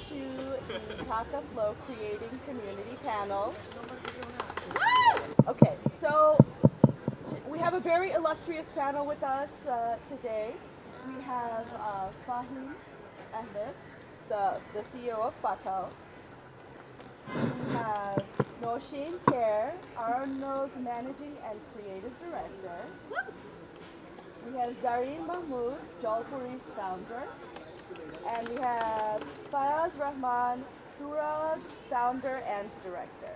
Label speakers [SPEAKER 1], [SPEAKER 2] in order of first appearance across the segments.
[SPEAKER 1] to the Dhaka Flow Creating Community panel. Okay, so we have a very illustrious panel with us today. We have Fahim, Ahmed, the CEO of Pathao. We have Nawshin, Aranya's Managing and Creative Director. We have Zareen Mahmud, CholPori's founder. And we have Faiaz Rahman, Turaag, founder and director.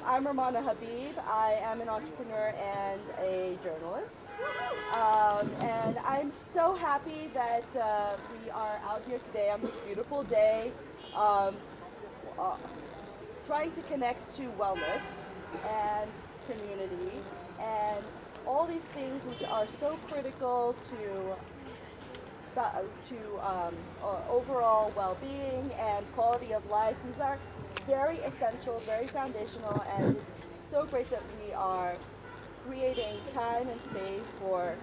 [SPEAKER 1] I'm Ramana Habib. I am an entrepreneur and a journalist. And I'm so happy that we are out here today on this beautiful day, trying to connect to wellness and community and all these things which are so critical to overall well-being and quality of life. These are very essential, very foundational, and it's so great that we are creating time and space for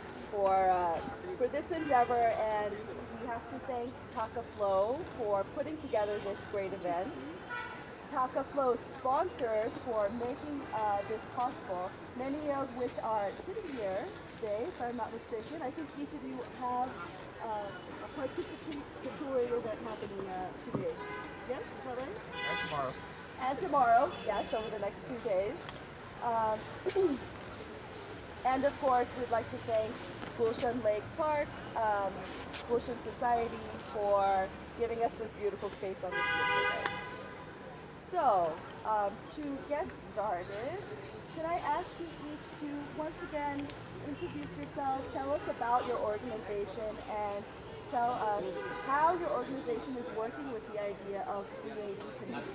[SPEAKER 1] this endeavor. And we have to thank Dhaka Flow for putting together this great event. Dhaka Flow's sponsors for making this possible, many of which are sitting here today, if I'm not mistaken. I think each of you have a participatory event happening today. Yes, is that right?
[SPEAKER 2] And tomorrow.
[SPEAKER 1] And tomorrow, yes, over the next 2 days. And of course, we'd like to thank Gulshan Lake Park, Gulshan Society for giving us this beautiful space on this beautiful day. So, to get started, can I ask you each to once again introduce yourself, tell us about your organization, and tell us how your organization is working with the idea of creating community.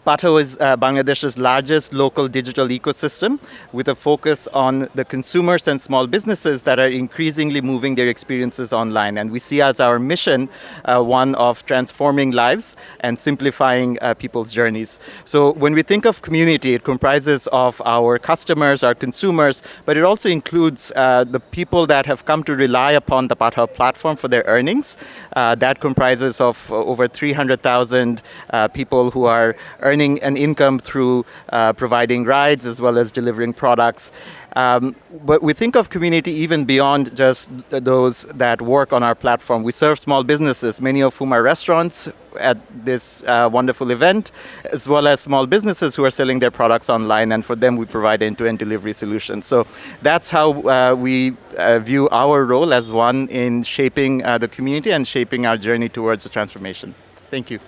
[SPEAKER 2] Pathao is Bangladesh's largest local digital ecosystem with a focus on the consumers and small businesses that are increasingly moving their experiences online. And we see as our mission one of transforming lives and simplifying people's journeys. So when we think of community, it comprises of our customers, our consumers, but it also includes the people that have come to rely upon the Pathao platform for their earnings. That comprises of over 300,000 people who are earning an income through providing rides as well as delivering products. But we think of community even beyond just those that work on our platform. We serve small businesses, many of whom are restaurants at this wonderful event, as well as small businesses who are selling their products online, and for them we provide end-to-end delivery solutions. So that's how we view our role as one in shaping the community and shaping our journey towards the transformation. Thank you.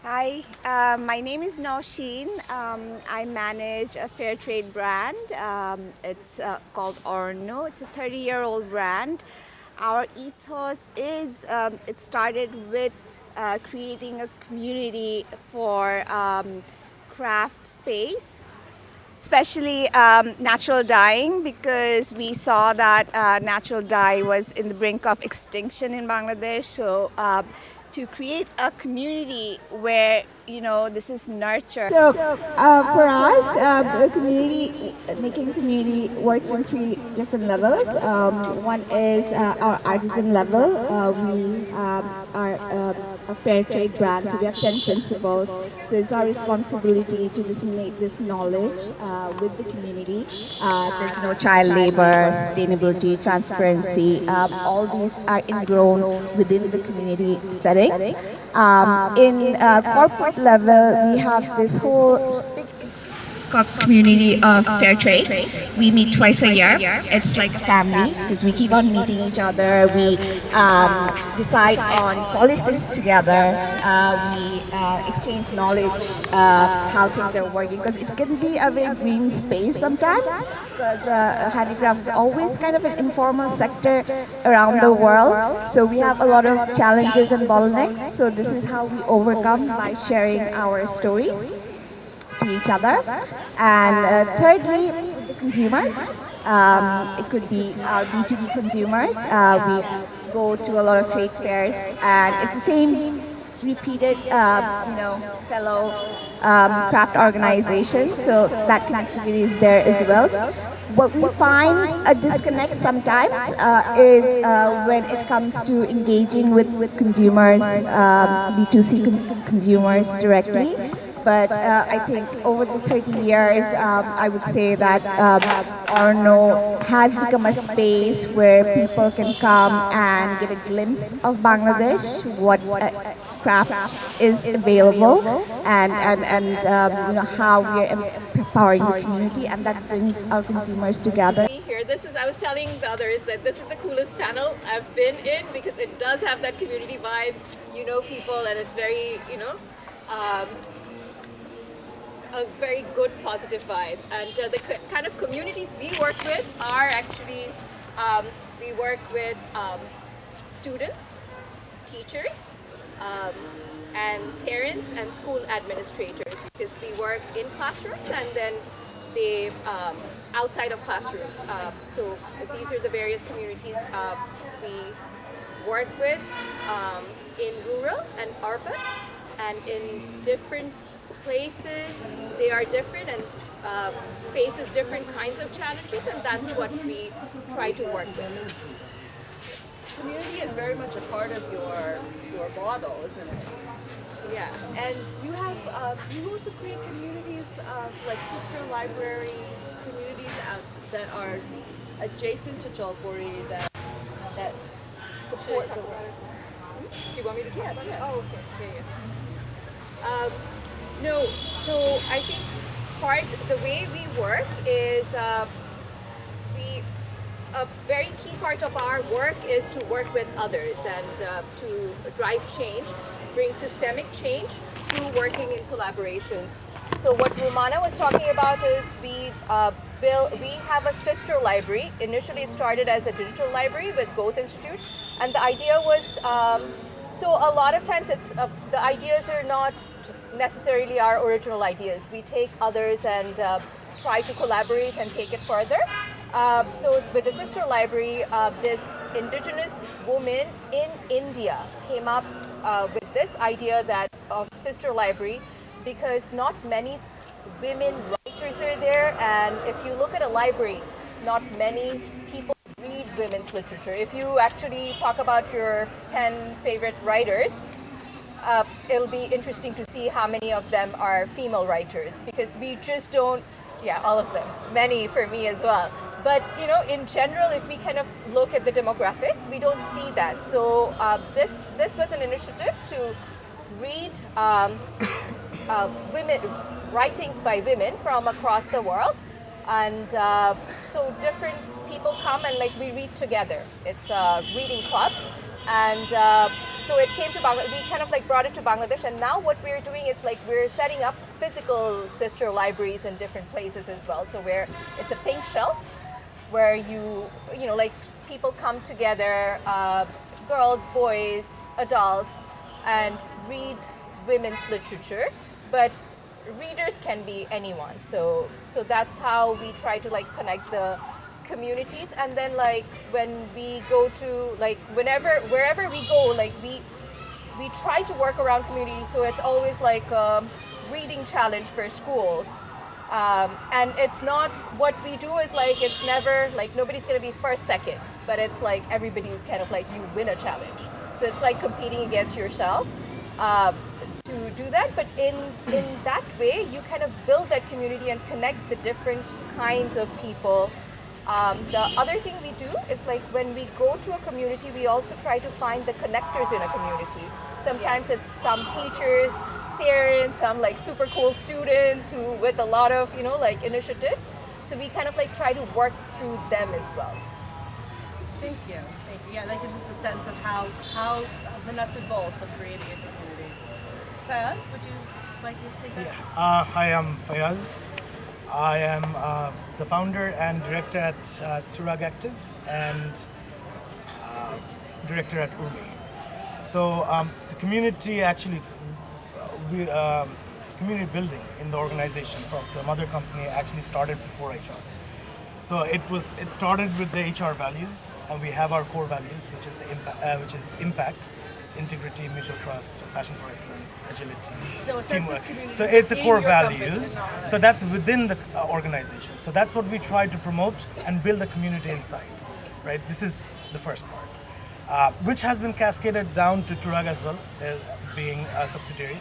[SPEAKER 3] Hi, my name is Nawshin. I manage a fair trade brand. It's called Aranya. It's a 30-year-old brand. Our ethos is, it started with creating a community for craft space, especially natural dyeing, because we saw that natural dye was in the brink of extinction in Bangladesh. So to create a community where, you know, this is nurture.
[SPEAKER 4] So for us, making community works in 3 different levels. One is our artisan level. We are a fair trade brand, so we have 10 principles. So it's our responsibility to disseminate this knowledge with the community. There's no child labor, sustainability, transparency. All these are ingrown within the community settings. In corporate level, we have this whole big community of fair trade. We meet twice a year. It's like a family because we keep on meeting each other. We decide on policies together. We exchange knowledge, how things are working, because it can be a very green space sometimes, because handicraft is always kind of an informal sector around the world. So we have a lot of challenges and bottlenecks. So this is how we overcome, by sharing our stories to each other. And thirdly, the consumers. It could be our B2B consumers. We go to a lot of trade fairs, and it's the same repeated, fellow craft organizations. So that connectivity is there as well. what we find a disconnect sometimes is when it comes to engaging with consumers, B2C consumers directly. But I think over the 30 years, I would say that Orno has become a space where people can come and get a glimpse of Bangladesh, what craft is available, and you know, how we are empowering the community, and that brings our consumers together.
[SPEAKER 5] Here, I was telling the others that this is the coolest panel I've been in because it does have that community vibe. You know people, and it's very, a very good positive vibe. And the kind of communities we work with are actually, we work with students, teachers, and parents and school administrators, because we work in classrooms and then they outside of classrooms. So these are the various communities we work with in rural and urban, and in different places they are different and faces different kinds of challenges, and that's what we try to work with.
[SPEAKER 1] Community is very much a part of your model, isn't it?
[SPEAKER 5] Yeah, and
[SPEAKER 1] You have you also create communities like sister library communities that are adjacent to CholPori that support.
[SPEAKER 5] do you want me to? Yeah. Oh, okay. Yeah. No, so I think the way we work is a very key part of our work is to work with others and to drive change, bring systemic change through working in collaborations. So what Rumana was talking about is we have a sister library. Initially it started as a digital library with Goethe Institute, and the idea was, so a lot of times the ideas are not necessarily our original ideas. We take others and try to collaborate and take it further. So with the sister library, this indigenous woman in India came up with this idea of sister library, because not many women writers are there, and if you look at a library, not many people read women's literature. If you actually talk about your 10 favorite writers, it'll be interesting to see how many of them are female writers, because we just don't, yeah, all of them, many for me as well. But in general, if we kind of look at the demographic, we don't see that. So this was an initiative to read writings by women from across the world, and so different people come and we read together. It's a reading club, and so it came to Bangladesh. We kind of brought it to Bangladesh, and now what we're doing is we're setting up physical sister libraries in different places as well. So where it's a pink shelf, where people come together, girls, boys, adults, and read women's literature, but readers can be anyone. So that's how we try to connect the communities. And then when we go to wherever we go, we try to work around communities. So it's always a reading challenge for schools. And it's not, what we do is it's never nobody's gonna be first, second, but it's everybody's kind of you win a challenge. So it's competing against yourself to do that. But in that way, you kind of build that community and connect the different kinds of people. The other thing we do is when we go to a community, we also try to find the connectors in a community. Sometimes it's some teachers, parents, some super cool students who with a lot of initiatives. So we kind of try to work through them as well.
[SPEAKER 1] Thank you. Yeah, that gives us a sense of how the nuts and bolts of creating a community. Faiaz, would you like to take that?
[SPEAKER 6] Yeah. Hi, I'm Faiaz. I am the founder and director at Turaag Active and director at Urmi. So the community actually, community building in the organization from the mother company actually started before HR. So it started with the HR values, and we have our core values, which is impact, integrity, mutual trust, passion for excellence, agility,
[SPEAKER 1] So a sense
[SPEAKER 6] teamwork.
[SPEAKER 1] of community
[SPEAKER 6] So it's a
[SPEAKER 1] in
[SPEAKER 6] core
[SPEAKER 1] your company.
[SPEAKER 6] values. So that's within the organization. So that's what we try to promote and build a community inside, right? This is the first part, which has been cascaded down to Turaag as well, being a subsidiary.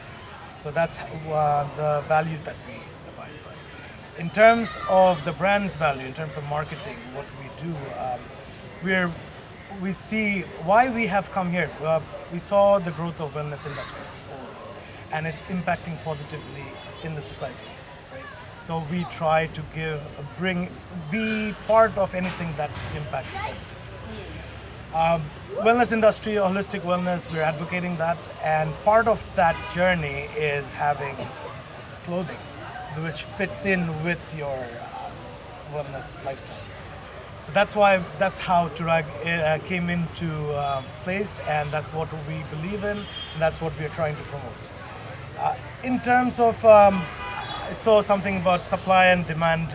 [SPEAKER 6] So that's the values that we abide by. In terms of the brand's value, in terms of marketing, what we do, we see why we have come here. We saw the growth of wellness industry, and it's impacting positively in the society. Right? So we try to be part of anything that impacts positively. Wellness industry, holistic wellness, we're advocating that, and part of that journey is having clothing which fits in with your wellness lifestyle. So that's how Turaag came into place, and that's what we believe in, and that's what we're trying to promote. In terms of, I saw something about supply and demand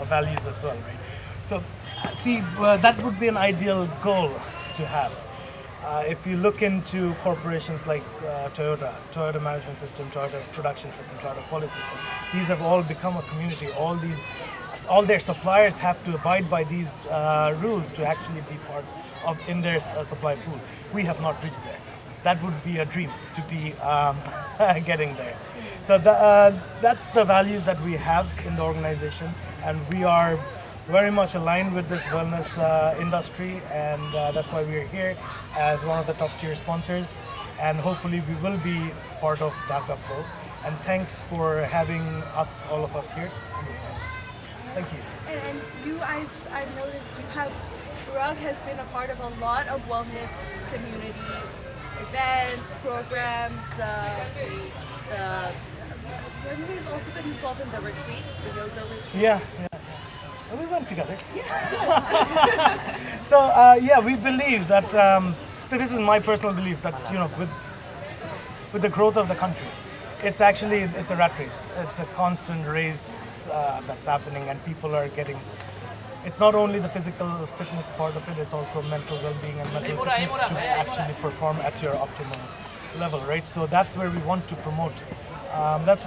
[SPEAKER 6] values as well, right? So, see, that would be an ideal goal to have. If you look into corporations like Toyota Management System, Toyota Production System, Toyota Quality System, these have all become a community. All their suppliers have to abide by these rules to actually be part of in their supply pool. We have not reached there. That would be a dream to be getting there. So that's the values that we have in the organization, and we are very much aligned with this wellness industry, and that's why we're here as one of the top tier sponsors, and hopefully we will be part of Dhaka Flow. And thanks for having us, all of us here in this event. Thank you.
[SPEAKER 1] And I've noticed Turaag has been a part of a lot of wellness community events, programs. Everybody's also been involved in the retreats, the yoga retreats.
[SPEAKER 6] Yeah. We went together. So we believe that. So this is my personal belief that with the growth of the country, it's a rat race. It's a constant race that's happening, and people are getting. It's not only the physical fitness part of it; it's also mental well-being and mental fitness to actually perform at your optimal level, right? So that's where we want to promote. That's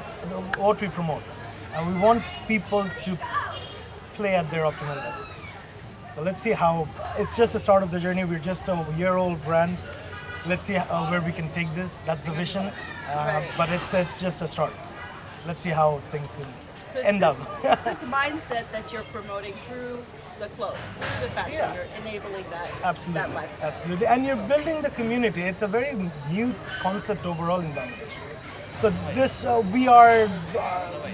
[SPEAKER 6] what we promote, and we want people to play at their optimal level. So let's see how. It's just the start of the journey. We're just a year-old brand. Let's see where we can take this. That's the vision, but it's just a start. Let's see how things
[SPEAKER 1] So
[SPEAKER 6] end up.
[SPEAKER 1] This mindset that you're promoting through the clothes, through the fashion,
[SPEAKER 6] Yeah.
[SPEAKER 1] you're enabling that
[SPEAKER 6] Absolutely,
[SPEAKER 1] lifestyle.
[SPEAKER 6] absolutely, and you're building the community. It's a very new concept overall in Bangladesh. So this we are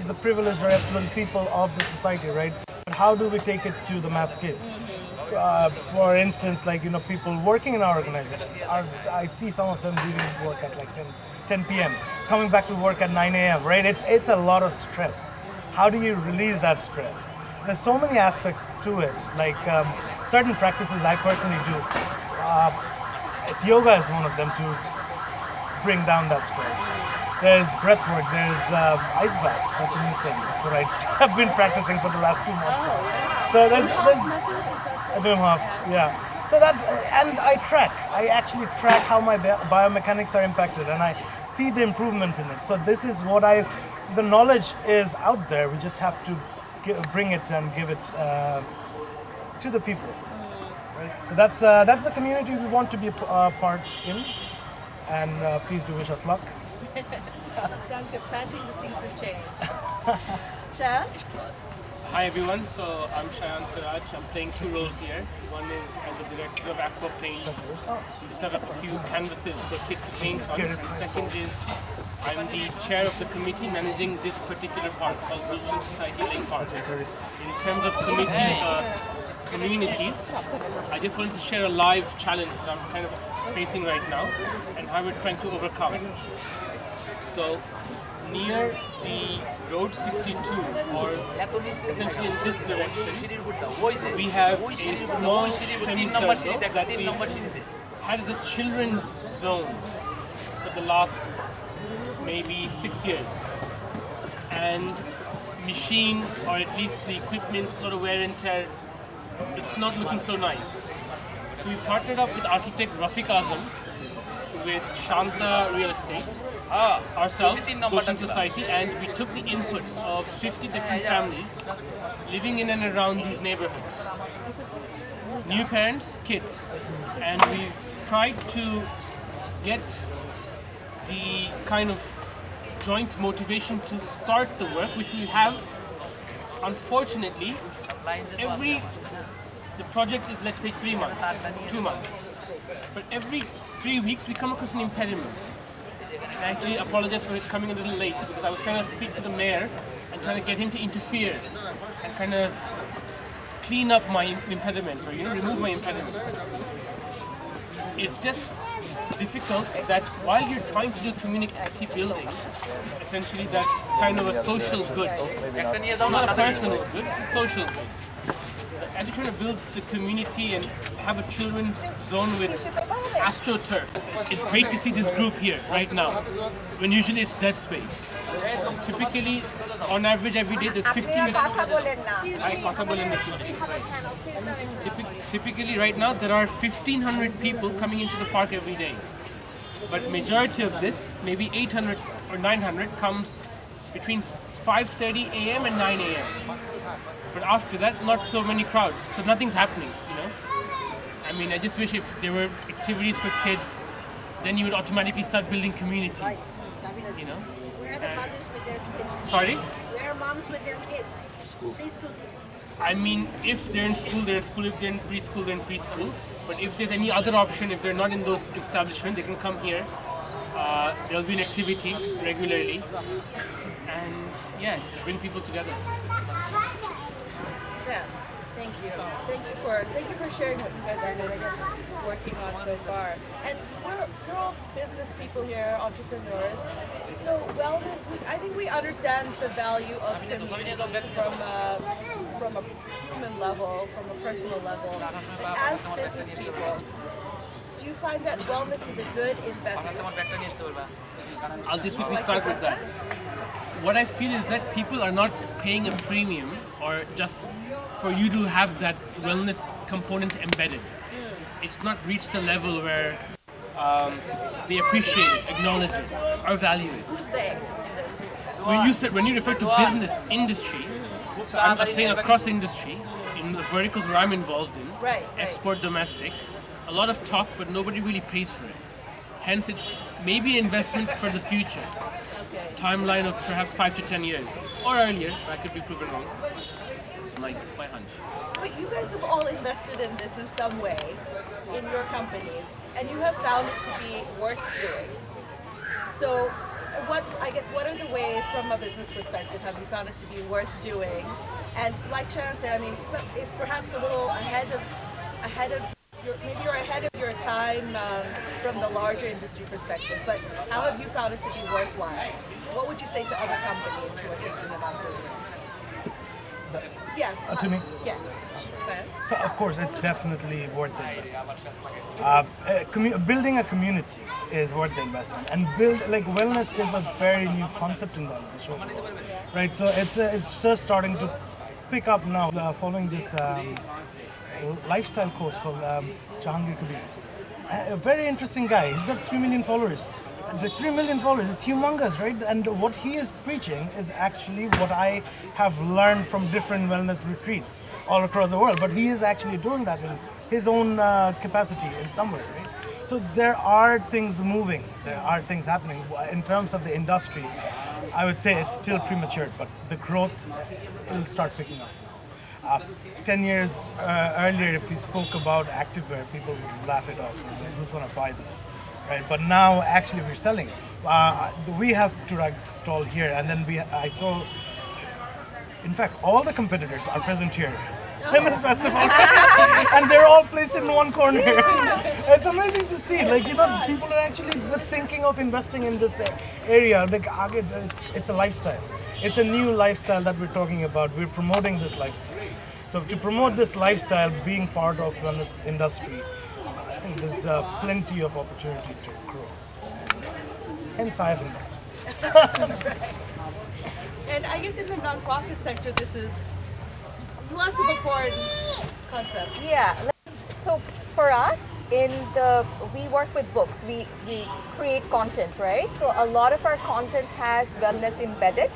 [SPEAKER 6] the privileged or affluent people of the society, right? But how do we take it to the mass scale? For instance, people working in our organizations. I see some of them leaving work at like 10 p.m. coming back to work at 9 a.m. Right? It's a lot of stress. How do you release that stress? There's so many aspects to it. Like certain practices I personally do. It's yoga is one of them to bring down that stress. There's breath work, there's ice bath. That's a new thing. That's what I have been practicing for the last 2 months now. So there's Wim Hof, yeah. So that, and I actually track how my biomechanics are impacted, and I see the improvement in it. So this is what the knowledge is out there. We just have to bring it and give it to the people. Right? So that's the community we want to be part in, and please do wish us luck.
[SPEAKER 1] Sounds good. Planting the seeds of change. Shayaan?
[SPEAKER 7] Hi everyone, so I'm Shayaan Seraj. I'm playing 2 roles here. One is as a director of Aqua Paint. We set up a few canvases for kids to paint on. The second is I'm the chair of the committee managing this particular park called Nawshin Society Lake Park. In terms of communities, I just wanted to share a live challenge that I'm kind of facing right now and how we're trying to overcome it. So near the road 62, or essentially in this direction, we have a small semicircle that we had as a children's zone for the last maybe 6 years. And machine, or at least the equipment, sort of wear and tear, it's not looking so nice. So we partnered up with architect Rafiq Azam, with Shanta Real Estate, ourselves, Ocean Society, and we took the inputs of 50 different families living in and around these neighborhoods. New parents, kids, and we've tried to get the kind of joint motivation to start the work, which we have. Unfortunately, the project is, let's say, 3 months, 2 months, but every 3 weeks we come across an impediment. And I actually apologize for coming a little late because I was trying to speak to the mayor and trying to get him to interfere and kind of clean up my impediment, or remove my impediment. It's just difficult that while you're trying to do community building, essentially that's kind of a social good. It's not a personal good, it's a social good. As you're trying to build the community and have a children's zone with AstroTurf, it's great to see this group here right now, when usually it's dead space. Typically, on average, every day there's 15 minutes. Typically, right now, there are 1,500 people coming into the park every day. But majority of this, maybe 800 or 900, comes between 5:30 a.m. and 9 a.m. But after that, not so many crowds, because nothing's happening, I mean, I just wish if there were activities for kids, then you would automatically start building communities,
[SPEAKER 8] Where are the mothers with their kids?
[SPEAKER 7] Sorry?
[SPEAKER 8] Where are moms with their kids? Preschool kids.
[SPEAKER 7] I mean, if they're in school, they're in school. If they're in preschool, they're in preschool. But if there's any other option, if they're not in those establishments, they can come here. There'll be an activity regularly. And yeah, just bring people together.
[SPEAKER 1] Yeah, thank you. Thank you for sharing what you guys are doing and working on so far. And we're all business people here, entrepreneurs. So wellness, I think we understand the value of community from a human level, from a personal level. But as business people, do you find that wellness is a good investment?
[SPEAKER 7] I'll just quickly start with that. What I feel is that people are not paying a premium or just for you to have that wellness component embedded. It's not reached a level where they appreciate it, acknowledge it, or value it.
[SPEAKER 1] Who's they in this?
[SPEAKER 7] When you refer to business industry, so I'm saying across industry, in the verticals where I'm involved in, export, domestic, a lot of talk, but nobody really pays for it. Hence, it's maybe an investment for the future. Timeline of perhaps 5 to 10 years, or earlier. I could be proven wrong. Like my hunch.
[SPEAKER 1] But you guys have all invested in this in some way, in your companies, and you have found it to be worth doing. So, what are the ways, from a business perspective, have you found it to be worth doing? And like Shayaan said, I mean, it's perhaps a little ahead of maybe you're ahead of your time from the larger industry perspective. But how have you found it to be worthwhile? What would you say to other companies who are thinking about doing it? Yeah.
[SPEAKER 6] To me?
[SPEAKER 1] Yeah.
[SPEAKER 6] So of course, it's definitely worth the investment. Building a community is worth the investment, and wellness is a very new concept in Bangladesh, right? So it's just starting to pick up now, following this lifestyle coach called Jahangir Kabir. A very interesting guy. He's got 3 million followers. The 3 million followers, it's humongous, right? And what he is preaching is actually what I have learned from different wellness retreats all across the world. But he is actually doing that in his own capacity in somewhere, right? So there are things moving, there are things happening. In terms of the industry, I would say it's still premature, but the growth, it'll start picking up. 10 years earlier, if we spoke about activewear, people would laugh it off. So who's going to buy this? Right, but now actually we're selling. We have Turaag stall here, and then I saw, in fact, all the competitors are present here. Women's Festival, and they're all placed in one corner. It's amazing to see, people are actually thinking of investing in this area. It's a lifestyle. It's a new lifestyle that we're talking about. We're promoting this lifestyle. So to promote this lifestyle, being part of wellness industry, I think there's plenty of opportunity to grow. Hence, I have invested.
[SPEAKER 1] And I guess in the nonprofit sector, this is less of a foreign concept.
[SPEAKER 5] Yeah. So for us, we work with books. We create content, right? So a lot of our content has wellness embedded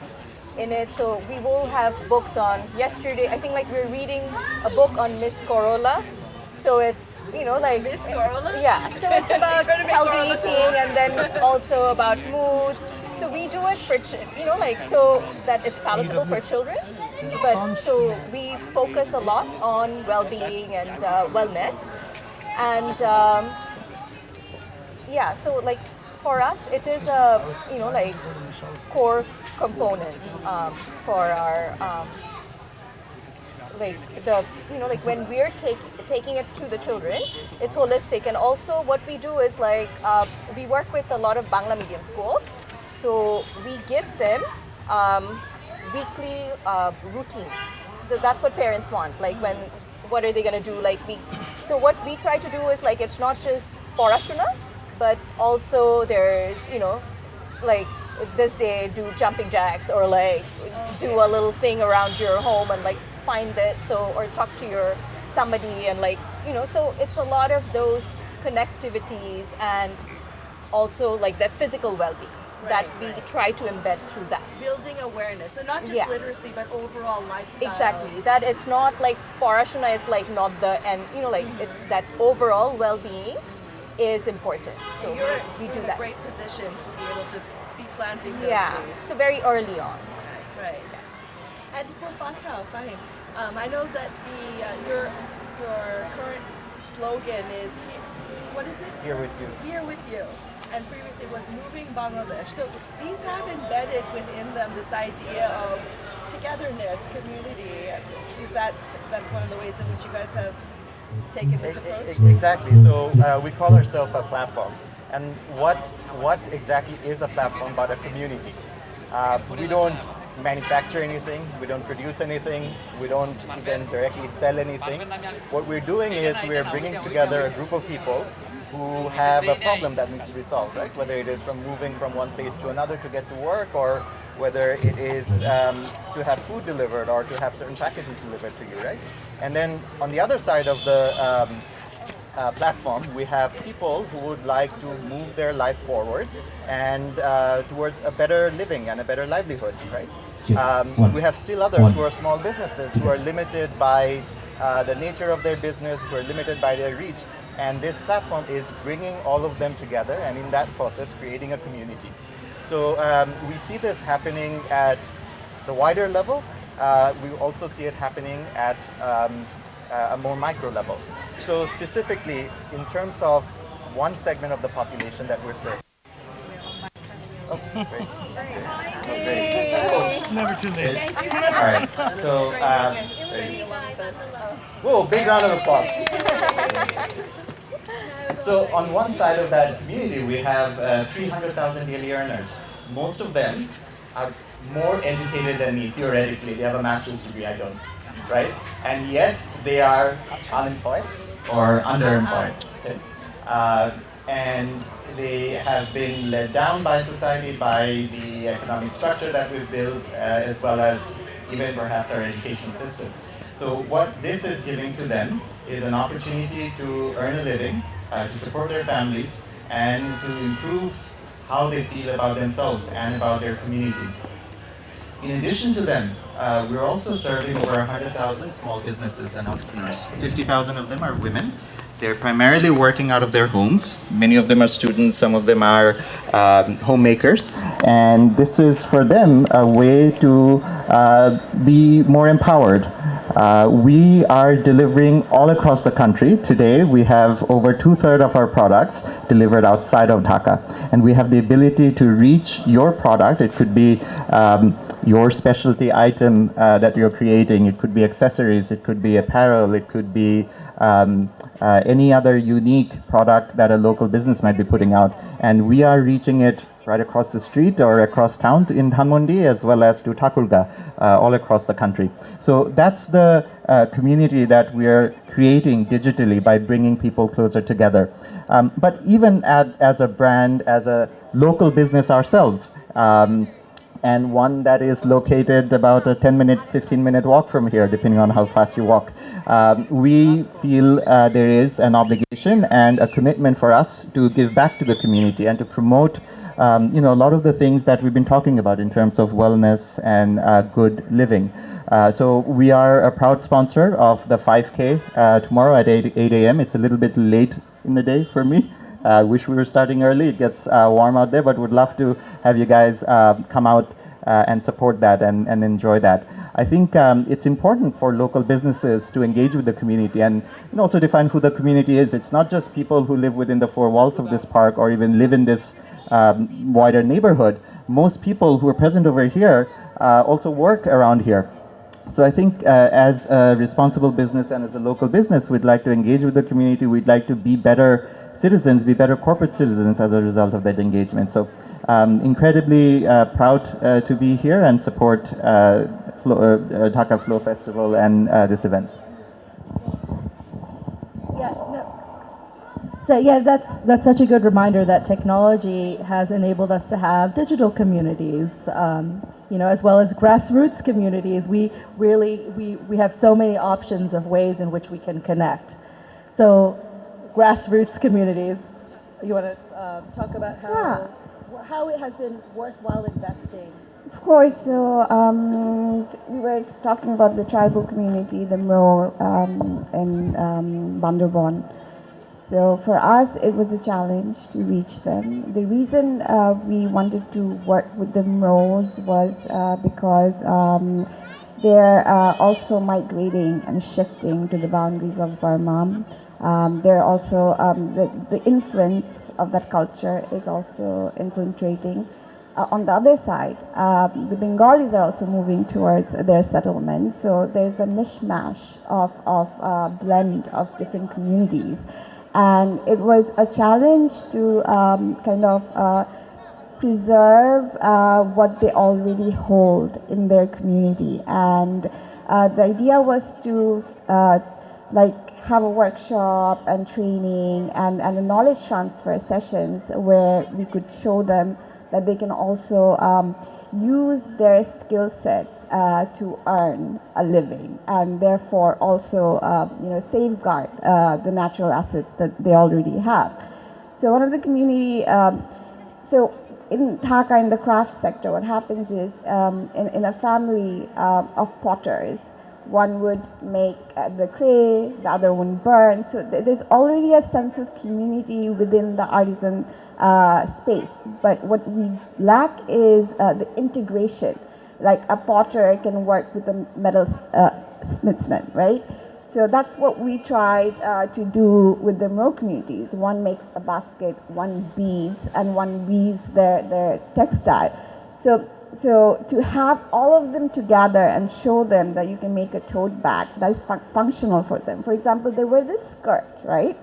[SPEAKER 5] in it. So we will have books on yesterday. I think like we're reading a book on Miss Corolla. So it's like
[SPEAKER 1] Miss Corolla?
[SPEAKER 5] Yeah. So it's about
[SPEAKER 1] Trying to make
[SPEAKER 5] healthy
[SPEAKER 1] Corolla
[SPEAKER 5] eating and then also about mood. So we do it for so that it's palatable for children. But so we focus a lot on well-being and wellness. And so like for us, it is a like core component for our like the like when we're taking it to the children, it's holistic. And also what we do is like we work with a lot of Bangla medium schools, so we give them weekly routines. That's what parents want. Like what are they gonna do? Like so what we try to do is like it's not just porashuna, but also there's like this day do jumping jacks or like do a little thing around your home and like find it or talk to your somebody and like so it's a lot of those connectivities and also like the physical well-being that we try to embed through that.
[SPEAKER 1] Building awareness, so not just literacy, but overall lifestyle.
[SPEAKER 5] Exactly. That it's not like Parashuna is like not the and like it's that overall well-being is important. So we do
[SPEAKER 1] in
[SPEAKER 5] that.
[SPEAKER 1] a great position to be able to be planting those seeds.
[SPEAKER 5] So very early on.
[SPEAKER 1] Right. And for Pathao, Fahim, I know that your current slogan is what is it?
[SPEAKER 2] Here with you.
[SPEAKER 1] Here with you. And previously was moving Bangladesh. So these have embedded within them this idea of togetherness, community. That's one of the ways in which you guys have taken this approach?
[SPEAKER 2] Exactly. So we call ourselves a platform. And what exactly is a platform but a community? We don't manufacture anything, we don't produce anything, we don't even directly sell anything. What we're doing is we're bringing together a group of people who have a problem that needs to be solved, right? Whether it is from moving from one place to another to get to work, or whether it is to have food delivered or to have certain packages delivered to you, right? And then on the other side of the platform, we have people who would like to move their life forward and towards a better living and a better livelihood, right? We have still others who are small businesses who are limited by the nature of their business, who are limited by their reach. And this platform is bringing all of them together and in that process creating a community. So we see this happening at the wider level. We also see it happening at a more micro level. So specifically in terms of one segment of the population that we're serving. Oh, great.
[SPEAKER 6] Never too late.
[SPEAKER 2] All right. So, whoa, big round of applause. So on one side of that community, we have 300,000 daily earners. Most of them are more educated than me, theoretically. They have a master's degree, I don't, right? And yet they are unemployed or underemployed. Okay? And they have been led down by society, by the economic structure that we've built, as well as even perhaps our education system. So what this is giving to them is an opportunity to earn a living, to support their families, and to improve how they feel about themselves and about their community. In addition to them, we're also serving over 100,000 small businesses and entrepreneurs. 50,000 of them are women. They're primarily working out of their homes. Many of them are students, some of them are homemakers. And this is for them a way to be more empowered. We are delivering all across the country. Today, we have over 2/3 of our products delivered outside of Dhaka. And we have the ability to reach your product. It could be your specialty item that you're creating. It could be accessories. It could be apparel. It could be any other unique product that a local business might be putting out. And we are reaching it right across the street or across town in Dhanmondi, as well as to Thakurga, all across the country. So that's the community that we are creating digitally by bringing people closer together. But even as a brand, as a local business ourselves, and one that is located about a 10-minute, 15-minute walk from here, depending on how fast you walk. We feel there is an obligation and a commitment for us to give back to the community and to promote a lot of the things that we've been talking about in terms of wellness and good living. So we are a proud sponsor of the 5K tomorrow at 8 a.m. It's a little bit late in the day for me. Wish we were starting early. It gets warm out there, but would love to have you guys come out and support that and enjoy that. I think it's important for local businesses to engage with the community and also define who the community is. It's not just people who live within the four walls of this park or even live in this wider neighborhood. Most people who are present over here also work around here. So I think as a responsible business and as a local business, we'd like to engage with the community. We'd like to be better citizens, be better corporate citizens as a result of that engagement. So incredibly proud to be here and support Dhaka Flow Festival and this event.
[SPEAKER 1] So yeah, that's such a good reminder that technology has enabled us to have digital communities, as well as grassroots communities. We have so many options of ways in which we can connect. So grassroots communities, you want to talk about how it has been worthwhile investing?
[SPEAKER 4] Of course. So we were talking about the tribal community, the Mro in Banderbon. So for us, it was a challenge to reach them. The reason we wanted to work with the Mros was because they're also migrating and shifting to the boundaries of Burma. They're also, the influence of that culture is also infiltrating. On the other side, the Bengalis are also moving towards their settlement. So there's a mishmash of blend of different communities. And it was a challenge to preserve what they already hold in their community. And the idea was to have a workshop and training and a knowledge transfer sessions where we could show them that they can also use their skill sets to earn a living and therefore also safeguard the natural assets that they already have. So one of the community, so in Dhaka, in the craft sector, what happens is in a family of potters, one would make the clay, the other would burn. So there's already a sense of community within the artisan space. But what we lack is the integration. Like a potter can work with a metal smithsman, right? So that's what we tried to do with the Mro communities. One makes a basket, one beads, and one weaves their textile. So to have all of them together and show them that you can make a tote bag that is functional for them. For example, they wear this skirt, right?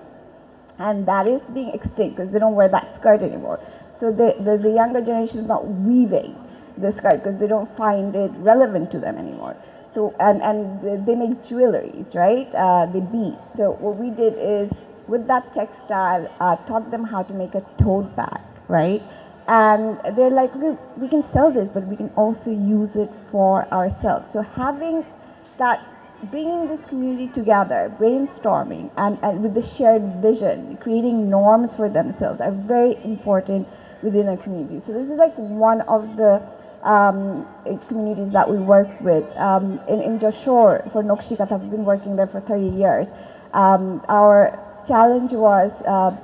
[SPEAKER 4] And that is being extinct because they don't wear that skirt anymore. So the younger generation is not weaving the skirt because they don't find it relevant to them anymore. So and they make jewelries, right? They bead. So what we did is with that textile, taught them how to make a tote bag, right? And they're like, we can sell this, but we can also use it for ourselves. So having that, bringing this community together, brainstorming, and with the shared vision, creating norms for themselves are very important within a community. So this is like one of the communities that we work with. In Joshore, for Nokshikata, I've been working there for 30 years. Our challenge was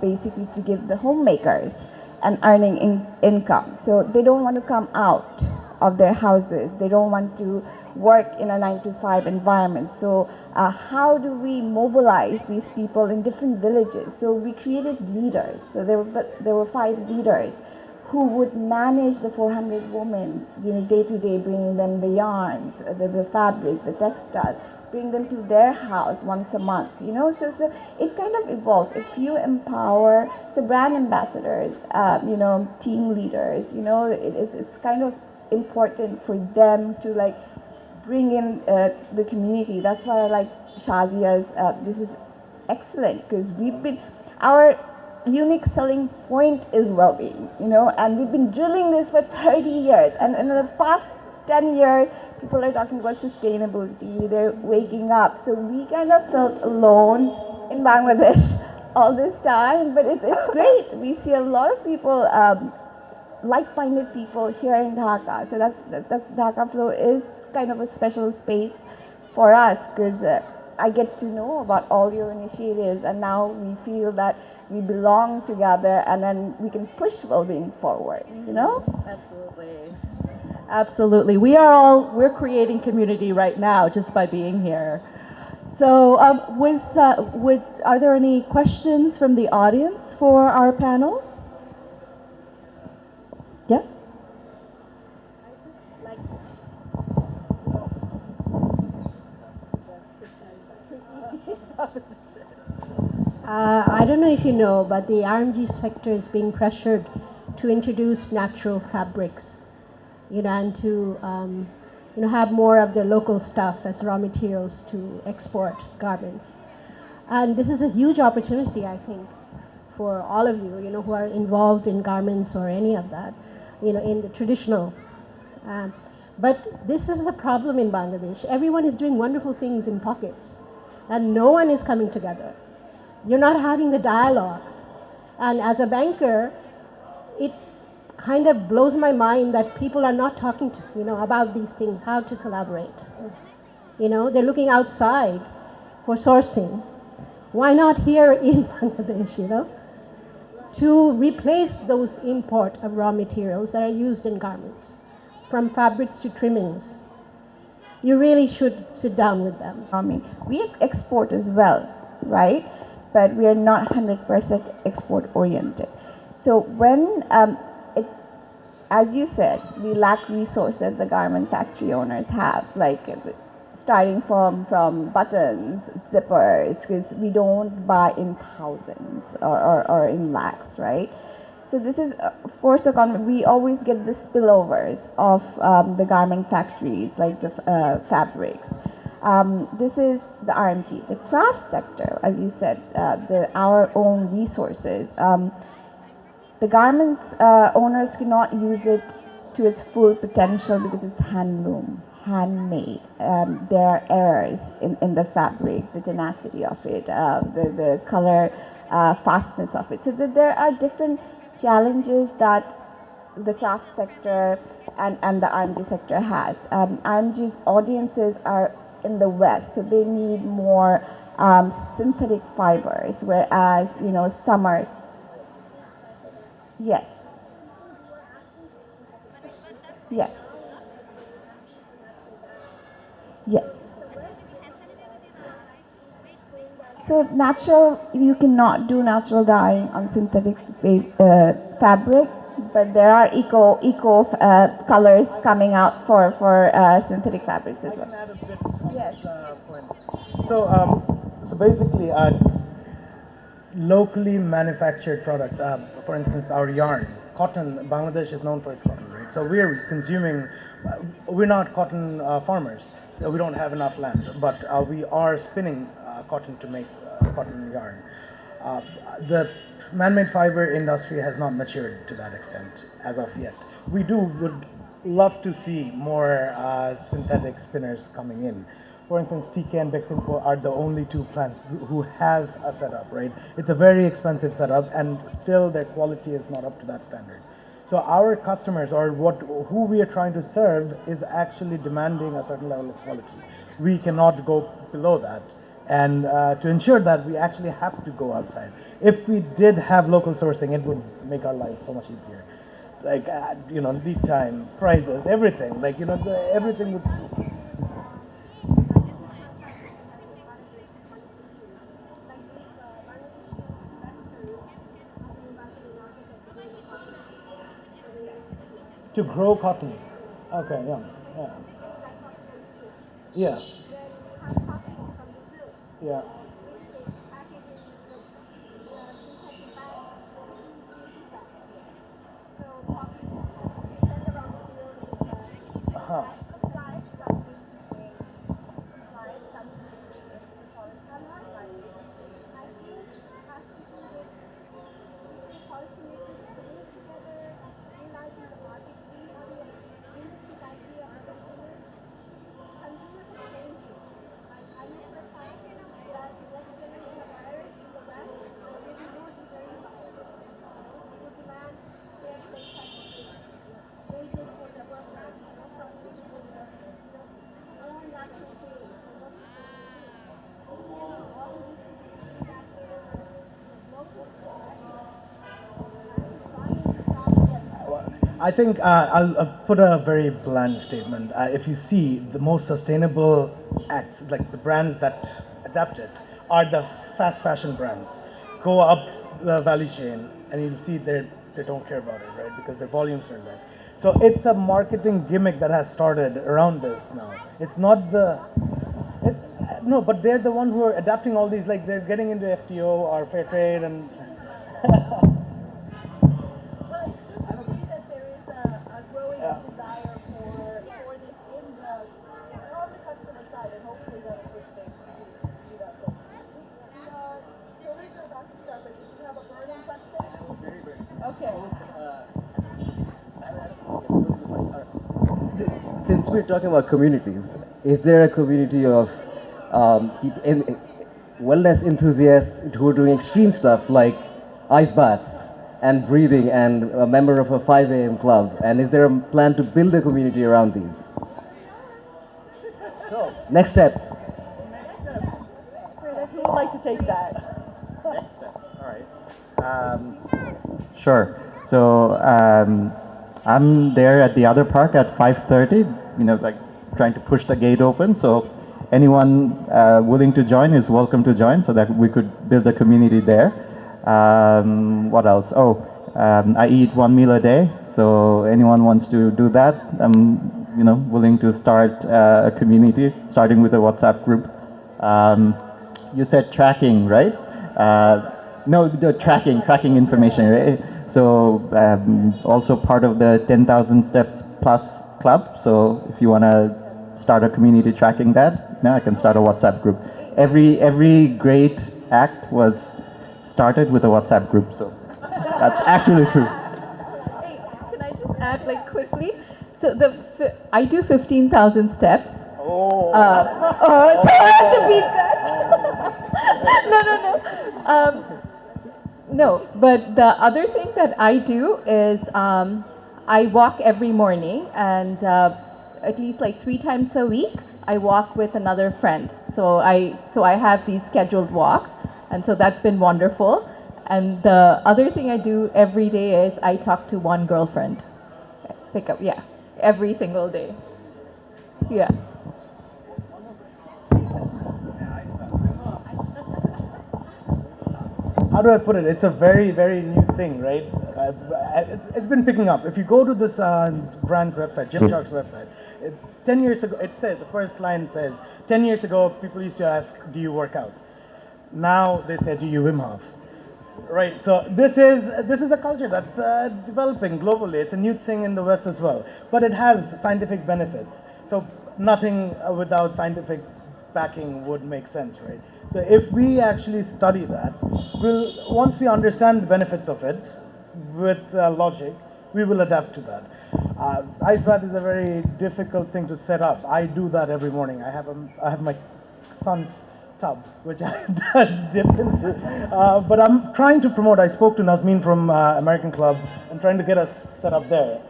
[SPEAKER 4] basically to give the homemakers an earning income. So they don't want to come out of their houses. They don't want to work in a 9-to-5 environment. So how do we mobilize these people in different villages? So we created leaders. So there were 5 leaders who would manage the 400 women, day to day, bringing them the yarns, the fabric, the textiles, bring them to their house once a month, so it kind of evolves. If you empower the brand ambassadors, team leaders, it's kind of important for them to like bring in the community. That's why I like Shazia's, this is excellent because our unique selling point is well-being, and we've been drilling this for 30 years, and in the past 10 years, people are talking about sustainability, they're waking up, so we kind of felt alone in Bangladesh all this time, but it's great. We see a lot of people, like-minded people here in Dhaka, so that Dhaka Flow is kind of a special space for us, because I get to know about all your initiatives, and now we feel that we belong together, and then we can push well-being forward,
[SPEAKER 1] Absolutely. Absolutely. We're creating community right now just by being here. So, are there any questions from the audience for our panel? Yeah.
[SPEAKER 9] I don't know if you know, but the RMG sector is being pressured to introduce natural fabrics, and to have more of the local stuff as raw materials to export garments. And this is a huge opportunity, I think, for all of you, who are involved in garments or any of that, in the traditional. But this is the problem in Bangladesh. Everyone is doing wonderful things in pockets, and no one is coming together. You're not having the dialogue. And as a banker, it kind of blows my mind that people are not talking about these things, how to collaborate. They're looking outside for sourcing. Why not here in Bangladesh, to replace those import of raw materials that are used in garments, from fabrics to trimmings? You really should sit down with them.
[SPEAKER 4] We export as well, right? But we are not 100% export oriented. So when, as you said, we lack resources the garment factory owners have, like starting from buttons, zippers, because we don't buy in thousands or in lakhs, right? So this is, of course, we always get the spillovers of the garment factories, like the fabrics. This is the RMG. The craft sector, as you said, our own resources. The garments owners cannot use it to its full potential because it's handloom, handmade. There are errors in the fabric, the tenacity of it, the color fastness of it. So there are different challenges that the craft sector and the RMG sector has. RMG's audiences are in the West, so they need more synthetic fibers, whereas some are. Yes. Yes. Yes. So you cannot do natural dyeing on synthetic fabric, but there are eco colors coming out for synthetic fabrics as well.
[SPEAKER 6] I can add a bit
[SPEAKER 4] Yes.
[SPEAKER 6] point. So basically, locally manufactured products. For instance, our yarn, cotton. Bangladesh is known for its cotton, right? So we're consuming. We're not cotton farmers. We don't have enough land, but we are spinning cotton to make cotton yarn. The man-made fiber industry has not matured to that extent as of yet. We would love to see more synthetic spinners coming in. For instance, TK and Beximco are the only two plants who has a setup, right? It's a very expensive setup, and still their quality is not up to that standard. So our customers, or who we are trying to serve, is actually demanding a certain level of quality. We cannot go below that, and to ensure that, we actually have to go outside. If we did have local sourcing, it would make our lives so much easier. Like lead time, prices, everything. Like everything would. To grow cotton. Okay, yeah. Yeah. Yeah. Uh-huh. I think I'll put a very bland statement. If you see the most sustainable acts, like the brands that adapt it, are the fast fashion brands. Go up the value chain and you'll see they don't care about it, right? Because their volumes are less. So it's a marketing gimmick that has started around this now. It's not the no, but they're the ones who are adapting all these. Like they're getting into FTO or fair trade and.
[SPEAKER 10] Since we're talking about communities, is there a community of wellness enthusiasts who are doing extreme stuff like ice baths and breathing and a member of a 5 a.m. club? And is there a plan to build a community around these? Next steps.
[SPEAKER 1] Who would like to take that?
[SPEAKER 2] All right. Sure. So I'm there at the other park at 5:30. Like trying to push the gate open. So anyone willing to join is welcome to join, so that we could build a community there. What else? I eat 1 meal a day. So anyone wants to do that, I'm willing to start a community, starting with a WhatsApp group. You said tracking, right? No, the tracking information, right? So also part of the 10,000 steps plus club. So if you want to start a community tracking that, now I can start a WhatsApp group. Every great act was started with a WhatsApp group. So that's actually true.
[SPEAKER 11] Hey, can I just add quickly? So I do 15,000 steps.
[SPEAKER 6] Oh.
[SPEAKER 11] It's hard to beat that. No. No, but the other thing that I do is I walk every morning, and at least 3 times a week I walk with another friend. So I have these scheduled walks, and so that's been wonderful. And the other thing I do every day is I talk to one girlfriend. Every single day. Yeah.
[SPEAKER 6] How do I put it? It's a very, very new thing, right? It's been picking up. If you go to this brand's website, Gymshark's website, 10 years ago, it says, the first line says, 10 years ago, people used to ask, do you work out? Now they say, do you Wim Hof? Right, so this is a culture that's developing globally. It's a new thing in the West as well. But it has scientific benefits. So nothing without scientific backing would make sense, right? So if we actually study that, once we understand the benefits of it with logic, we will adapt to that. Ice bath is a very difficult thing to set up. I do that every morning. I have my son's tub, which I dip into. But I'm trying to promote. I spoke to Nazmeen from American Club and trying to get us set up there.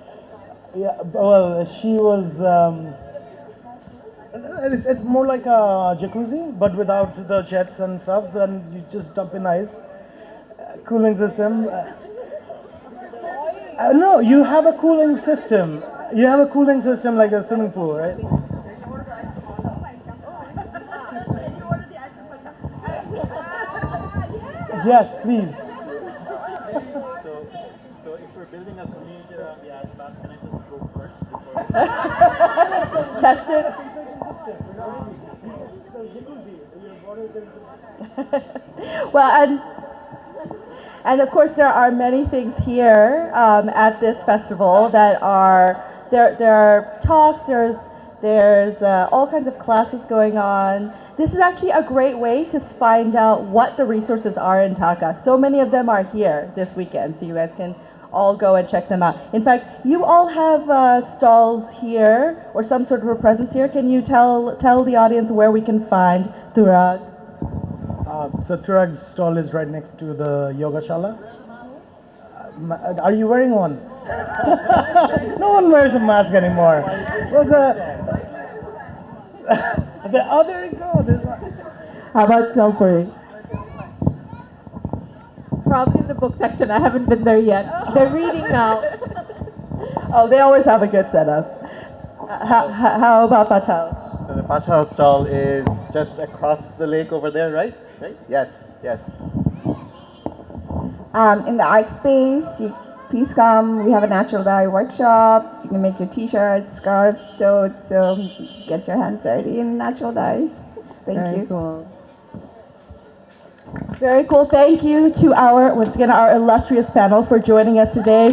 [SPEAKER 6] Yeah, well, she was. It's more like a jacuzzi, but without the jets and stuff. And you just dump in ice. Cooling system. No, you have a cooling system. You have a cooling system like a swimming pool, right? Yes, please.
[SPEAKER 2] So if we're building a community around the ice bath, can I just go first before?
[SPEAKER 11] Test it. Well, and of course there are many things here at this festival that are there are talks, there's all kinds of classes going on. This is actually a great way to find out what the resources are in Dhaka. So many of them are here this weekend, so you guys can all go and check them out. In fact, you all have stalls here or some sort of a presence here. Can you tell the audience where we can find Turaag?
[SPEAKER 6] So Turaag's stall is right next to the yoga shala. Are you wearing one? No one wears a mask anymore. Well, there you go. There's one.
[SPEAKER 11] How about CholPori? Probably in the book section. I haven't been there yet. They're reading now. Oh, they always have a good setup. How about Pathao?
[SPEAKER 2] So the Pathao stall is just across the lake over there, right? Right? Yes, yes.
[SPEAKER 4] In the art space, please come. We have a natural dye workshop. You can make your t-shirts, scarves, totes. So get your hands dirty in natural dye. Thank you.
[SPEAKER 11] Cool. Very cool. Thank you to once again, our illustrious panel for joining us today,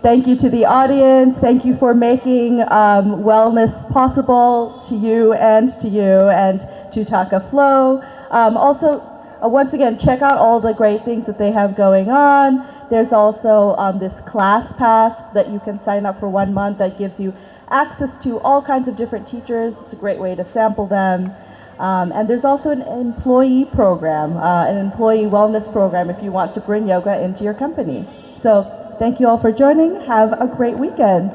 [SPEAKER 11] thank you to the audience. Thank you for making wellness possible to you and to Dhaka Flow. Also, once again, check out all the great things that they have going on. There's also this class pass that you can sign up for 1 month that gives you access to all kinds of different teachers. It's a great way to sample them. And there's also an employee program, an employee wellness program if you want to bring yoga into your company. So thank you all for joining. Have a great weekend.